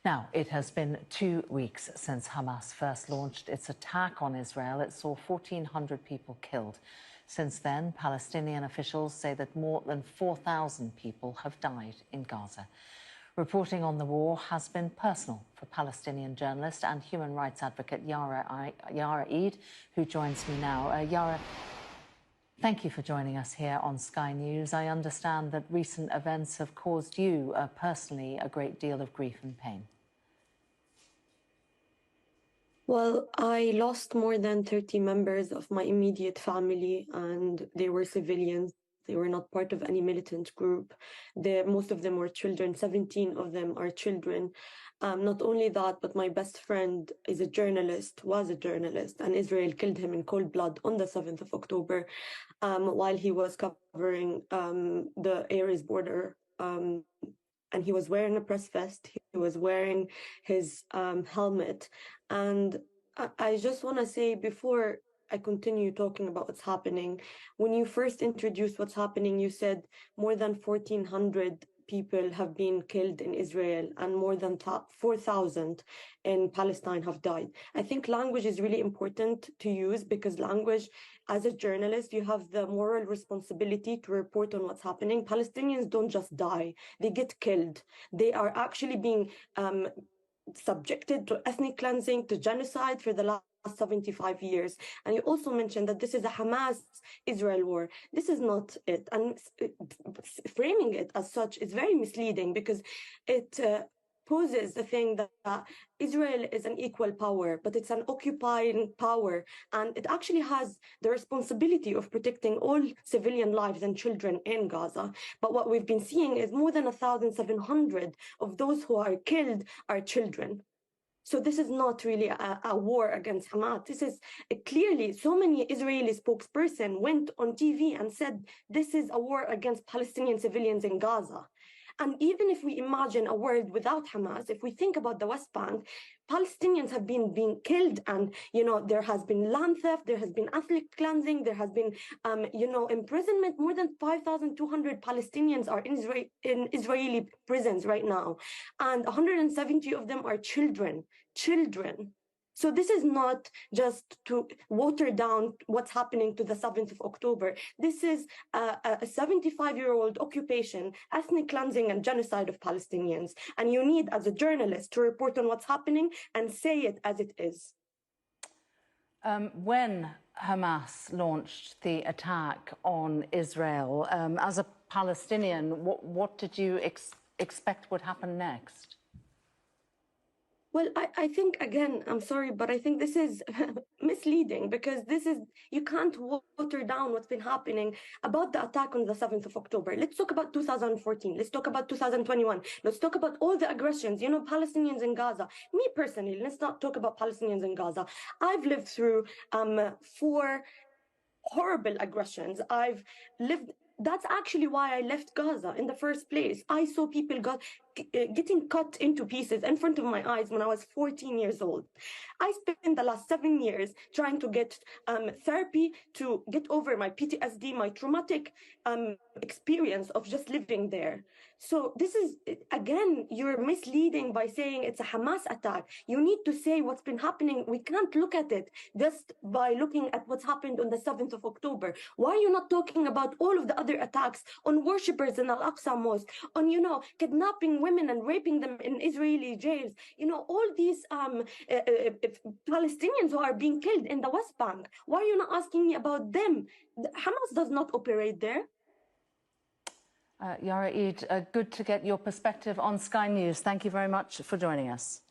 Now, it has been 2 weeks since Hamas first launched its attack on Israel. It saw 1,400 people killed. Since then, Palestinian officials say that more than 4,000 people have died in Gaza. Reporting on the war has been personal for Palestinian journalist and human rights advocate Yara Eid, who joins me now. Yara, thank you for joining us here on Sky News. I understand that recent events have caused you personally a great deal of grief and pain. Well, I lost more than 30 members of my immediate family, and they were civilians. They were not part of any militant group. Most of them were children. 17 of them are children. Not only that, but my best friend was a journalist, and Israel killed him in cold blood on the 7th of October while he was covering the Ares border. And he was wearing a press vest, he was wearing his helmet. And I just want to say, before I continue talking about what's happening, when you first introduced what's happening, you said more than 1,400 people have been killed in Israel and more than 4,000 in Palestine have died. I think language is really important to use, because language, as a journalist, you have the moral responsibility to report on what's happening. Palestinians don't just die, they get killed. They are actually being subjected to ethnic cleansing, to genocide for the last 75 years. And you also mentioned that this is a Hamas-Israel war. This is not it. And framing it as such is very misleading, because it poses the thing that Israel is an equal power, but it's an occupying power, and it actually has the responsibility of protecting all civilian lives and children in Gaza. But what we've been seeing is more than 1,700 of those who are killed are children. So this is not really a war against Hamas. This is clearly, so many Israeli spokesperson went on TV and said this is a war against Palestinian civilians in Gaza. And even if we imagine a world without Hamas, if we think about the West Bank, Palestinians have been being killed, and there has been land theft, there has been ethnic cleansing, there has been imprisonment. More than 5,200 Palestinians are in Israeli prisons right now, and 170 of them are children. So this is not just to water down what's happening to the 7th of October. This is a 75-year-old occupation, ethnic cleansing and genocide of Palestinians. And you need, as a journalist, to report on what's happening and say it as it is. When Hamas launched the attack on Israel, as a Palestinian, what did you expect would happen next? Well, I think, again, I'm sorry, but I think this is misleading, because you can't water down what's been happening about the attack on the 7th of October. Let's talk about 2014. Let's talk about 2021. Let's talk about all the aggressions, Palestinians in Gaza. Me personally, let's not talk about Palestinians in Gaza. I've lived through 4 horrible aggressions. That's actually why I left Gaza in the first place. I saw people getting cut into pieces in front of my eyes when I was 14 years old. I spent the last 7 years trying to get therapy to get over my PTSD, my traumatic experience of just living there. So this is, again, you're misleading by saying it's a Hamas attack. You need to say what's been happening. We can't look at it just by looking at what's happened on the 7th of October. Why are you not talking about all of the other attacks on worshippers in Al-Aqsa Mosque, on, kidnapping women and raping them in Israeli jails, all these Palestinians who are being killed in the West Bank? Why are you not asking me about them? Hamas does not operate there. Yara Eid, good to get your perspective on Sky News. Thank you very much for joining us.